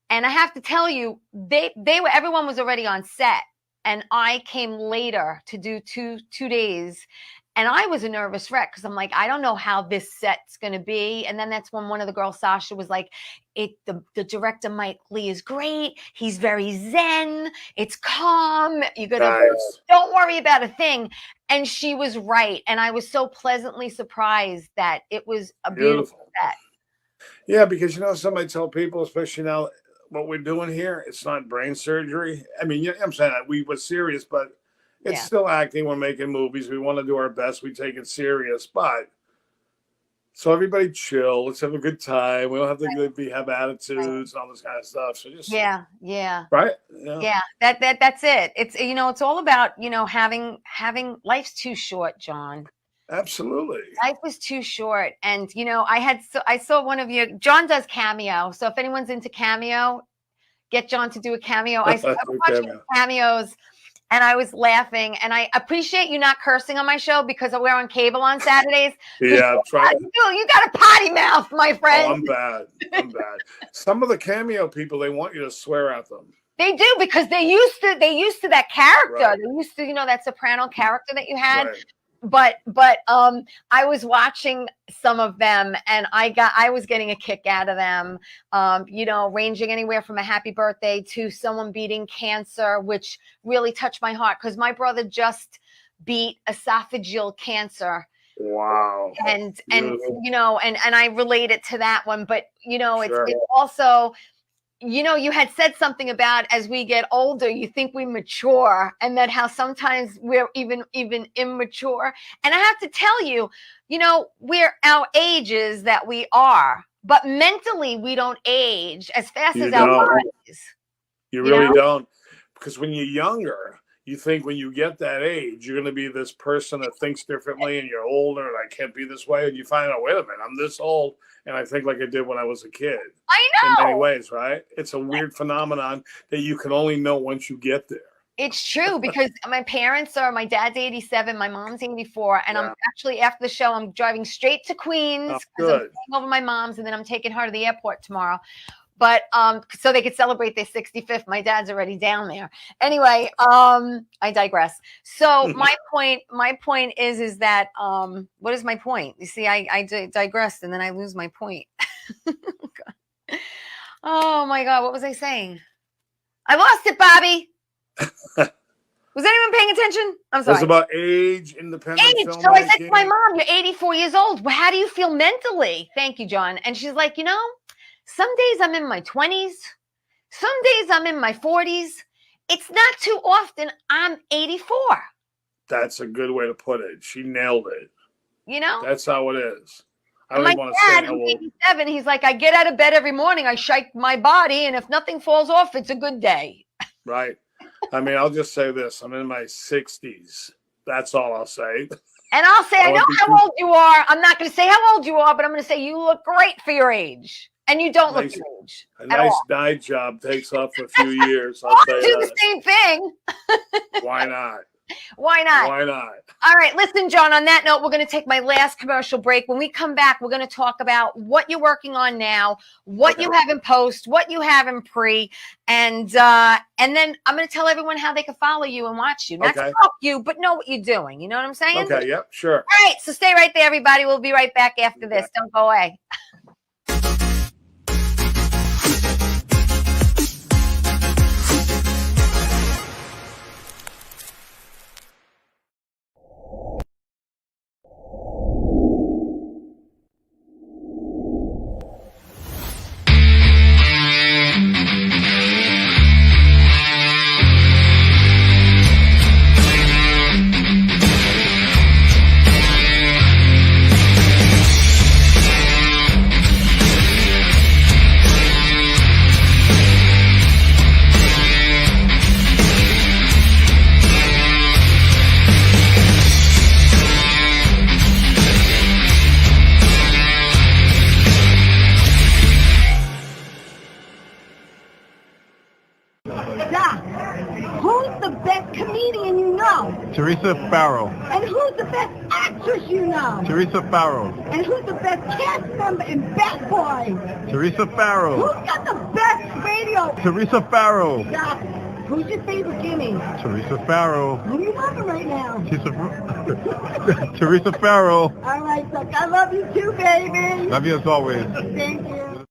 B: And I have to tell you, everyone was already on set, and I came later to do two days. And I was a nervous wreck because I'm like, I don't know how this set's going to be. And then that's when one of the girls, Sasha, was like, the director, Mike Lee, is great. He's very zen. It's calm. Don't worry about a thing. And she was right. And I was so pleasantly surprised that it was a beautiful set.
C: Yeah, because, somebody tell people, especially now, what we're doing here, it's not brain surgery. I mean, I'm saying that we were serious, but it's still acting. We're making movies. We want to do our best. We take it serious. But so everybody chill. Let's have a good time. We don't have to have attitudes and all this kind of stuff. So just
B: yeah.
C: Right?
B: Yeah. That's it. It's it's all about, having life's too short, John.
C: Absolutely.
B: Life was too short. And I saw one of your, John does Cameo. So if anyone's into Cameo, get John to do a cameo. I was watching cameos. And I was laughing, and I appreciate you not cursing on my show because we're on cable on Saturdays.
C: Yeah,
B: you got a potty mouth, my friend.
C: Oh, I'm bad. Some of the cameo people, they want you to swear at them.
B: They do, because they used to that character.
C: Right.
B: They used to, that soprano character that you had.
C: Right.
B: But I was watching some of them, and I was getting a kick out of them, ranging anywhere from a happy birthday to someone beating cancer, which really touched my heart because my brother just beat esophageal cancer.
C: Wow.
B: And I relate it to that one, but it's also, you had said something about as we get older, you think we mature, and that how sometimes we're even immature. And I have to tell you, we're our ages that we are, but mentally we don't age as fast as our bodies.
C: You really don't. Because when you're younger, you think when you get that age, you're going to be this person that thinks differently, and you're older and I can't be this way. And you find out, wait a minute, I'm this old and I think like I did when I was a kid.
B: I know.
C: In many ways, right? It's a weird phenomenon that you can only know once you get there.
B: It's true, because my dad's 87, my mom's 84, and I'm actually, after the show, I'm driving straight to Queens because I'm staying over my mom's, and then I'm taking her to the airport tomorrow. But so they could celebrate their 65th. My dad's already down there. Anyway, I digress. So my point is that what is my point? You see, I digressed and then I lose my point. Oh my God, what was I saying? I lost it, Bobby. Was anyone paying attention? I'm sorry.
C: It was about age, independent filmmaking.
B: So I said to my mom, you're 84 years old. Well, how do you feel mentally? Thank you, John. And she's like, some days I'm in my 20s. Some days I'm in my 40s. It's not too often I'm 84.
C: That's a good way to put it. She nailed it. That's how it is. I don't even want to say how old.
B: 87, he's like, I get out of bed every morning, I shake my body, and if nothing falls off, it's a good day.
C: Right. I mean, I'll just say this. I'm in my 60s. That's all I'll say.
B: And I'll say, I know how old you are. I'm not going to say how old you are, but I'm going to say you look great for your age. And you don't look your age.
C: A nice night job takes off for a few years. I'll
B: do the same thing.
C: Why not?
B: Why not?
C: Why not?
B: All right. Listen, John, on that note, we're going to take my last commercial break. When we come back, we're going to talk about what you're working on now, what you have in post, what you have in pre, and then I'm going to tell everyone how they can follow you and watch you. Not to help you, but know what you're doing. You know what I'm saying?
C: Okay. Yep. Sure.
B: All right. So stay right there, everybody. We'll be right back after this. Don't go away.
F: Teresa Farrow.
G: And who's the best actress you know?
F: Teresa Farrow.
G: And who's the best cast member in Bat Boys?
F: Teresa Farrow.
G: Who's got the best radio?
F: Teresa Farrow.
G: Doc, who's your favorite Jimmy?
F: Teresa Farrow.
G: Who are you loving right now?
F: Teresa Farrow.
G: All right, Doc, I love you too, baby.
F: Love you as always.
G: Thank you.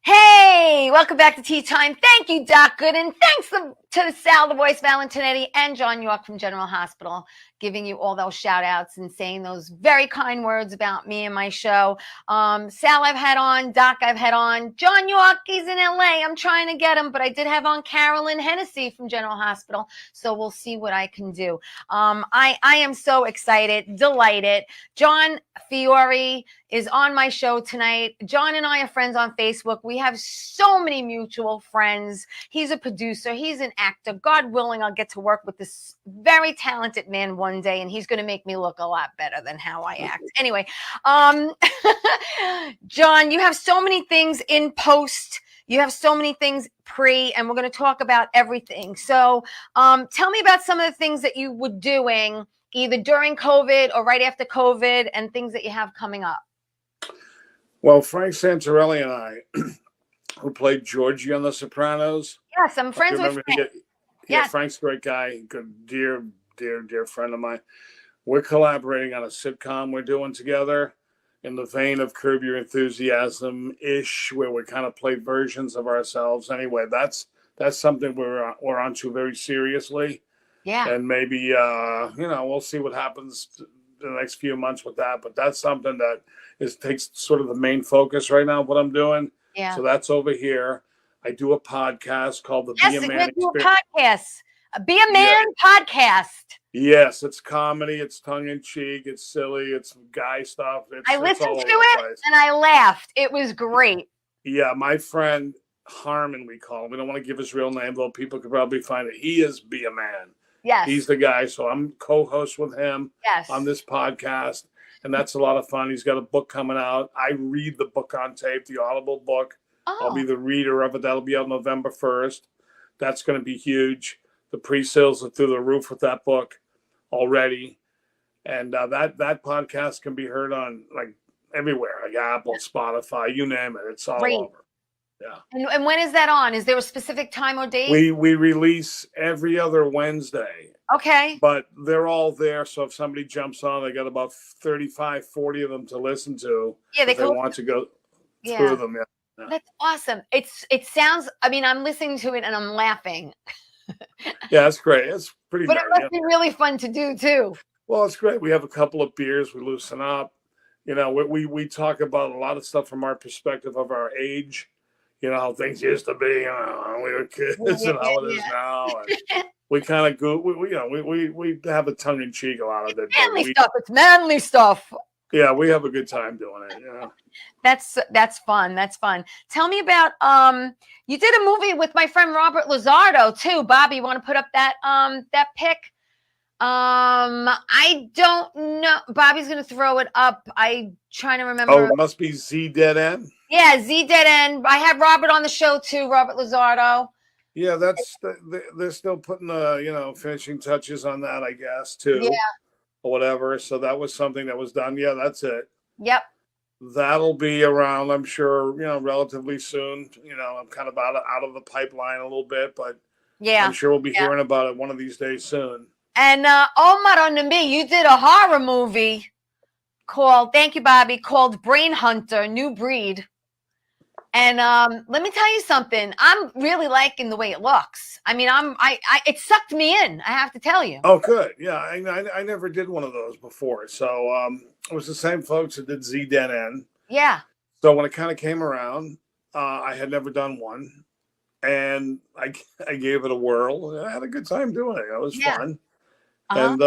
B: Hey, welcome back to Tea Time. Thank you, Doc Gooden. Thanks to Sal, the voice, Valentinetti, and John York from General Hospital, giving you all those shout outs and saying those very kind words about me and my show. Sal I've had on, Doc I've had on, John York, he's in LA. I'm trying to get him, but I did have on Carolyn Hennessy from General Hospital, so we'll see what I can do. I am so excited, delighted. John Fiore is on my show tonight. John and I are friends on Facebook. We have so many mutual friends. He's a producer. He's an actor. God willing, I'll get to work with this very talented man one day, and he's going to make me look a lot better than how I act. Anyway, John, you have so many things in post. You have so many things pre, and we're going to talk about everything. So tell me about some of the things that you were doing either during COVID or right after COVID, and things that you have coming up.
C: Well, Frank Santarelli and I, who played Georgie on The Sopranos.
B: Yes, I'm friends with Frank.
C: Yeah, Frank's a great guy. Good, dear friend of mine. We're collaborating on a sitcom we're doing together in the vein of Curb Your Enthusiasm-ish, where we kind of play versions of ourselves. Anyway, that's something we're onto very seriously.
B: Yeah.
C: And maybe, we'll see what happens in the next few months with that. But that's something that takes sort of the main focus right now of what I'm doing.
B: Yeah.
C: So that's over here. I do a podcast called the Be
B: Yes,
C: a
B: we
C: Man
B: do a
C: Experience.
B: podcast. A Be a Man podcast.
C: Yes, it's comedy, it's tongue in cheek, it's silly, it's guy stuff.
B: I
C: It's
B: listened
C: all
B: to
C: over the
B: it
C: place.
B: and I laughed. It was great.
C: Yeah, my friend Harmon, we call him. We don't want to give his real name, though people could probably find it. He is Be a Man.
B: Yes.
C: He's the guy. So I'm co-host with him
B: Yes.
C: on this podcast, and that's a lot of fun. He's got a book coming out. I read the book on tape, the Audible book.
B: Oh.
C: I'll be the reader of it. That'll be out November 1st. That's going to be huge. The pre-sales are through the roof with that book already, and that podcast can be heard on like everywhere, like Apple, Spotify, you name it. It's all
B: Great.
C: over. Yeah.
B: And when is that on? Is there a specific time or date?
C: We release every other Wednesday,
B: Okay.
C: but they're all there. So if somebody jumps on, they got about 35, 40 of them to listen to.
B: Yeah,
C: if they want to go through them. Yeah.
B: That's awesome. It sounds, I mean, I'm listening to it and I'm laughing.
C: Yeah, that's great. It's pretty
B: But
C: great.
B: it must be really fun to do too.
C: Well, it's great. We have a couple of beers. We loosen up. You know, we talk about a lot of stuff from our perspective of our age. You know, how things used to be when we were kids and how it is now. And we kind of go, we have a tongue in cheek a lot of it.
B: Manly stuff. It's manly stuff.
C: Yeah, we have a good time doing it. Yeah.
B: That's fun. That's fun. Tell me about you did a movie with my friend Robert Lizardo too. Bobby, you want to put up that that pic? I don't know. Bobby's gonna throw it up. I'm trying to remember.
C: Oh, it must be Z Dead End.
B: Yeah, Z Dead End. I had Robert on the show too, Robert Lizardo.
C: Yeah, they're still putting the finishing touches on that, I guess, too.
B: Yeah.
C: Or whatever. So that was something that was done. Yeah, that's it.
B: Yep.
C: That'll be around, I'm sure, relatively soon. I'm kind of out of the pipeline a little bit, but
B: yeah,
C: I'm sure we'll be hearing about it one of these days soon.
B: And Omar on me, you did a horror movie called, thank you, Bobby, called Brain Hunter, New Breed. And let me tell you something. I'm really liking the way it looks. I mean, it sucked me in, I have to tell you.
C: Oh, good. Yeah, I never did one of those before. So it was the same folks that did Z Dead End.
B: Yeah.
C: So when it kind of came around, I had never done one. And I gave it a whirl. I had a good time doing it. It was fun. Uh-huh. And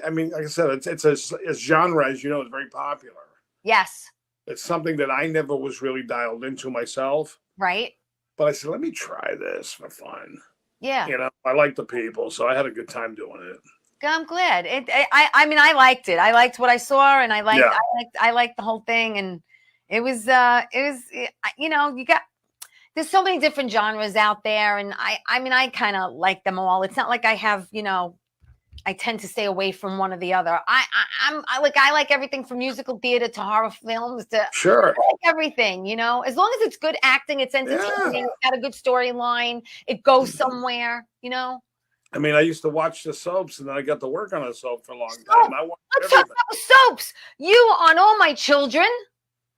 C: I mean, like I said, it's a genre, as you know, it's very popular.
B: Yes.
C: It's something that I never was really dialed into myself.
B: Right.
C: But I said, let me try this for fun.
B: Yeah.
C: I like the people, so I had a good time doing it.
B: I'm glad. I mean, I liked it. I liked what I saw, and I liked the whole thing, and it was there's so many different genres out there, and I mean, I kind of like them all. It's not like I have, I tend to stay away from one or the other. I like everything from musical theater to horror films to
C: sure.
B: I like everything, as long as it's good acting, it's entertaining, it's got a good storyline, it goes somewhere,
C: I mean, I used to watch the soaps, and then I got to work on a soap for a long time.
B: Let's talk about soaps. You on All My Children.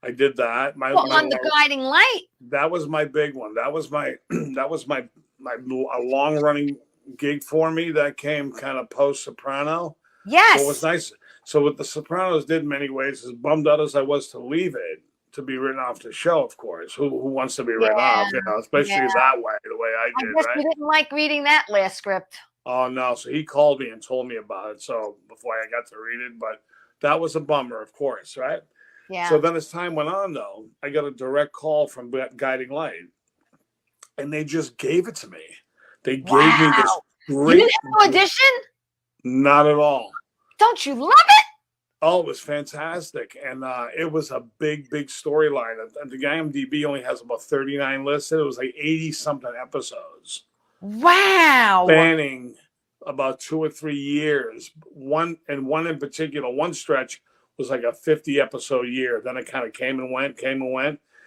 C: I did that.
B: On The Guiding Light.
C: That was my big one. That was my a long running gig for me that came kind of post Soprano.
B: Yes.
C: So it was nice. So what the Sopranos did in many ways, as bummed out as I was to leave it, to be written off the show, of course. Who wants to be written off, especially that way, the way I did,
B: guess you didn't like reading that last script.
C: Oh, no. So he called me and told me about it. So before I got to read it, but that was a bummer, of course, right?
B: Yeah.
C: So then as time went on, though, I got a direct call from Guiding Light, and they just gave it to me. They gave me this great...
B: You didn't have an audition?
C: Not at all.
B: Don't you love it?
C: Oh, it was fantastic. And it was a big, big storyline. And the IMDb only has about 39 listed. It was like 80-something episodes.
B: Wow.
C: Spanning about 2 or 3 years. One in particular, one stretch was like a 50-episode year. Then it kind of came and went.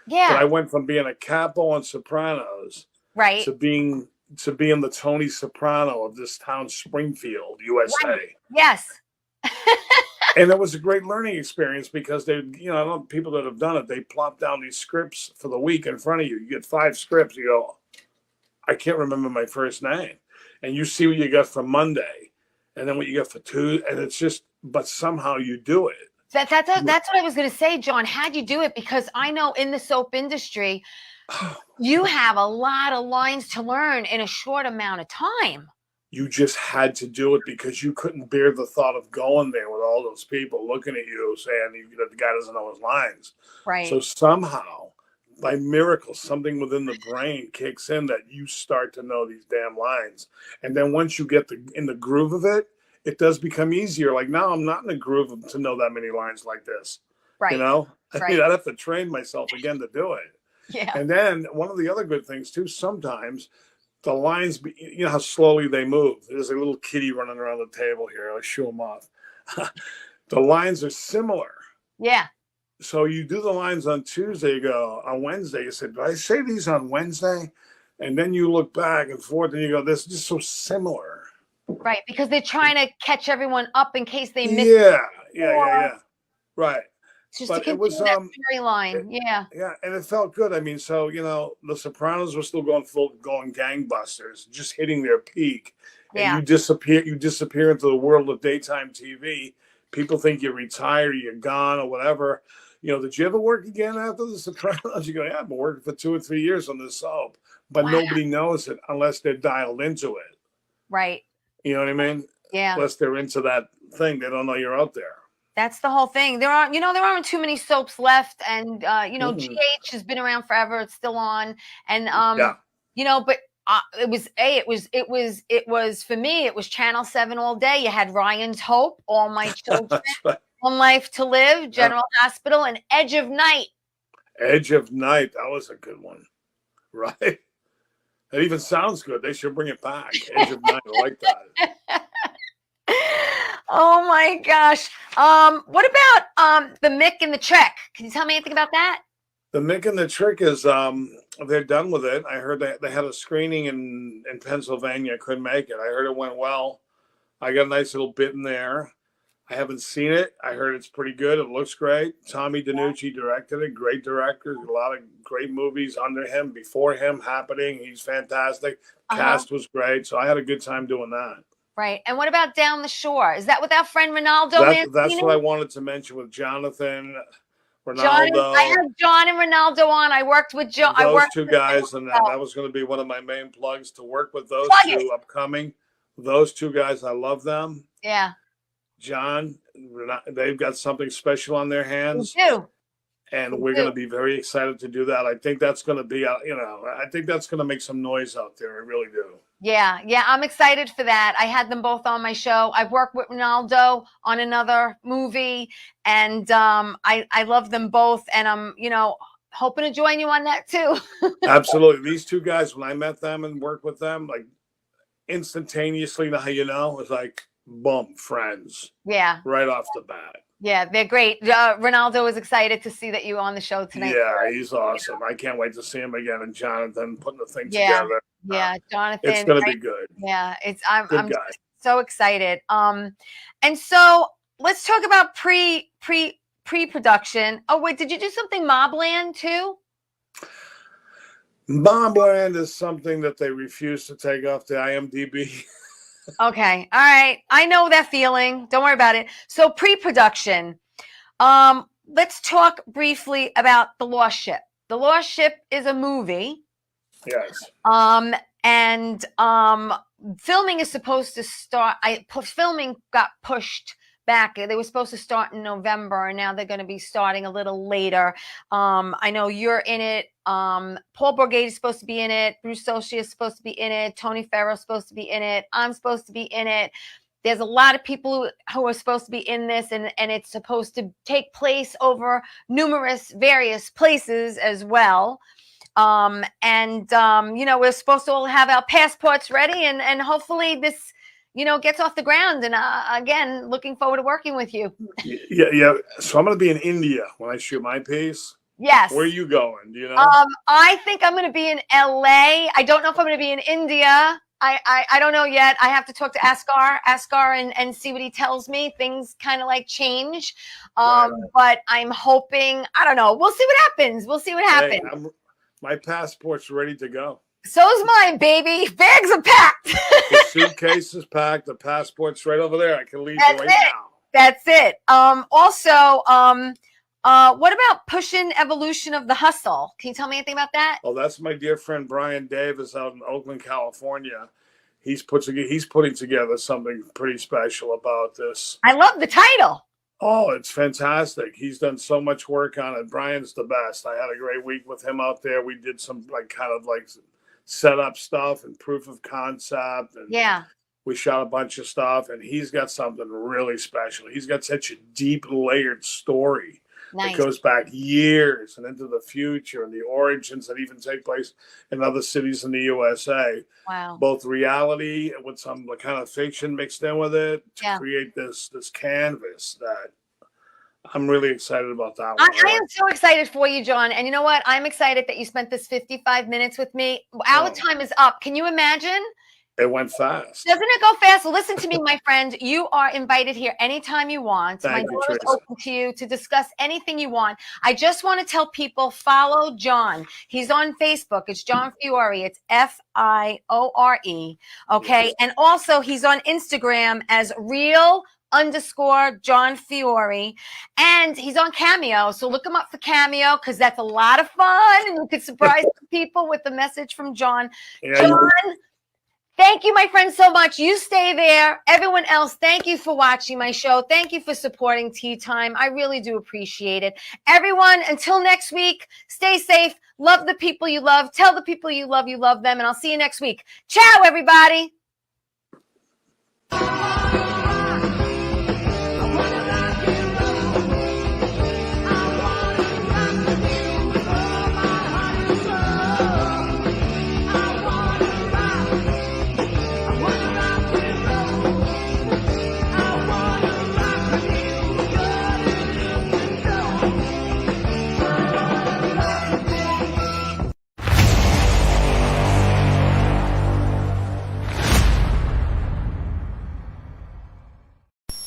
B: Yeah.
C: But I went from being a capo on Sopranos to being the Tony Soprano of this town, Springfield, USA.
B: Right. Yes.
C: And it was a great learning experience because they, people that have done it, they plop down these scripts for the week in front of you. You get 5 scripts. You go, I can't remember my first name. And you see what you got for Monday and then what you got for Tuesday. And it's just, but somehow you do it.
B: That's what I was going to say, John. How'd you do it? Because I know in the soap industry, you have a lot of lines to learn in a short amount of time.
C: You just had to do it because you couldn't bear the thought of going there with all those people looking at you saying that the guy doesn't know his lines.
B: Right.
C: So somehow, by miracle, something within the brain kicks in that you start to know these damn lines. And then once you get in the groove of it, it does become easier. Like now I'm not in the groove to know that many lines like this.
B: Right.
C: You know? I
B: Right.
C: mean, I'd have to train myself again to do it.
B: Yeah.
C: And then one of the other good things too, sometimes the lines, you know how slowly they move. There's a little kitty running around the table here. I'll show him off. The lines are similar.
B: Yeah.
C: So you do the lines on Tuesday, you go on Wednesday. You said, did I say these on Wednesday? And then you look back and forth and you go, this is just so similar.
B: Right. Because they're trying to catch everyone up in case they miss.
C: Yeah. Right.
B: Just
C: But
B: to
C: it was
B: continue that storyline. Yeah.
C: Yeah, and it felt good. I mean, so The Sopranos were still going gangbusters, just hitting their peak. And
B: Yeah.
C: you disappear into the world of daytime TV. People think you're retired, you're gone, or whatever. Did you ever work again after The Sopranos? You go, yeah, I've been working for 2 or 3 years on this soap, but nobody knows it unless they're dialed into it.
B: Right.
C: You know what I mean?
B: Yeah.
C: Unless they're into that thing, they don't know you're out there.
B: That's the whole thing. There aren't too many soaps left, and GH has been around forever. It's still on, and but it was for me. It was Channel 7 all day. You had Ryan's Hope, All My Children,
C: Right.
B: One Life to Live, General Hospital, and Edge of Night.
C: Edge of Night, that was a good one, right? That even sounds good. They should bring it back. Edge of Night, I like that.
B: Oh my gosh. What about the Mick and the Trick? Can you tell me anything about that?
C: The Mick and the Trick is they're done with it. I heard they had a screening in Pennsylvania. I couldn't make it. I heard it went well. I got a nice little bit in there. I haven't seen it. I heard it's pretty good. It looks great. Tommy DeNucci directed it. Great director. A lot of great movies under him, before him happening. He's fantastic. Cast was great. So I had a good time doing that.
B: Right. And what about Down the Shore? Is that with our friend Ronaldo?
C: That's what I wanted to mention with Jonathan, Ronaldo.
B: I have John and Ronaldo on. I worked with John.
C: Those two guys, and that was going to be one of my main plugs, to work with those two upcoming. Those two guys, I love them.
B: Yeah.
C: John, they've got something special on their hands.
B: We do.
C: And we're going to be very excited to do that. I think that's going to be, I think that's going to make some noise out there. I really do.
B: Yeah, I'm excited for that. I had them both on my show. I've worked with Ronaldo on another movie, and I love them both. And I'm, hoping to join you on that too.
C: Absolutely. These two guys, when I met them and worked with them, like instantaneously, it's like, boom, friends.
B: Yeah.
C: Right off the bat.
B: Yeah, they're great. Ronaldo is excited to see that you on the show tonight.
C: Yeah, he's awesome. I can't wait to see him again. And Jonathan putting the thing together.
B: Yeah, Jonathan.
C: It's going to be good.
B: Yeah, I'm so excited. And so let's talk about pre-production. Oh wait, did you do something Mobland too?
C: Mobland is something that they refuse to take off the IMDb.
B: Okay. All right. I know that feeling. Don't worry about it. So pre-production. Let's talk briefly about The Lost Ship. The Lost Ship is a movie.
C: Yes.
B: And filming is supposed to start. Filming got pushed back. They were supposed to start in November, and now they're going to be starting a little later. I know you're in it. Paul Bourget is supposed to be in it. Bruce Sochi is supposed to be in it. Tony Farrell's supposed to be in it. I'm supposed to be in it. There's a lot of people who are supposed to be in this, and it's supposed to take place over various places as well. We're supposed to all have our passports ready, and hopefully this, gets off the ground. And again, looking forward to working with you.
C: Yeah. So I'm going to be in India when I shoot my piece.
B: Yes.
C: Where are you going? Do you know?
B: I think I'm going to be in LA. I don't know if I'm going to be in India. I don't know yet. I have to talk to Asghar and see what he tells me. Things kind of like change. But I'm hoping, I don't know. We'll see what happens.
C: Hey, my passport's ready to go.
B: So's mine, baby. Bags are packed.
C: The suitcase is packed. The passport's right over there. I can leave right now.
B: That's it. What about pushing evolution of the hustle? Can you tell me anything about that?
C: Oh, that's my dear friend Brian Davis out in Oakland, California. He's putting together something pretty special about this.
B: I love the title.
C: Oh, it's fantastic. He's done so much work on it. Brian's the best. I had a great week with him out there. We did some kind of setup stuff and proof of concept. And
B: yeah.
C: We shot a bunch of stuff, and he's got something really special. He's got such a deep, layered story.
B: Nice.
C: It goes back years and into the future, and the origins that even take place in other cities in the USA.
B: Wow.
C: Both reality with some kind of fiction mixed in with it to create this canvas that I'm really excited about that one.
B: I am so excited for you, John. And you know what? I'm excited that you spent this 55 minutes with me. Our time is up. Can you imagine?
C: It went fast.
B: Doesn't it go fast? Well, listen to me, my friend. You are invited here anytime you want.
C: Thank
B: my
C: you,
B: door is
C: Teresa.
B: open to you to discuss anything you want. I just want to tell people, follow John. He's on Facebook. It's John Fiore. It's Fiore. Okay.
C: Yes.
B: And also he's on Instagram as real_John Fiore. And he's on Cameo. So look him up for Cameo because that's a lot of fun. And you could surprise people with a message from John.
C: Yeah,
B: John, thank you, my friend, so much. You stay there. Everyone else, thank you for watching my show. Thank you for supporting Tea Time. I really do appreciate it. Everyone, until next week, stay safe. Love the people you love. Tell the people you love them. And I'll see you next week. Ciao, everybody.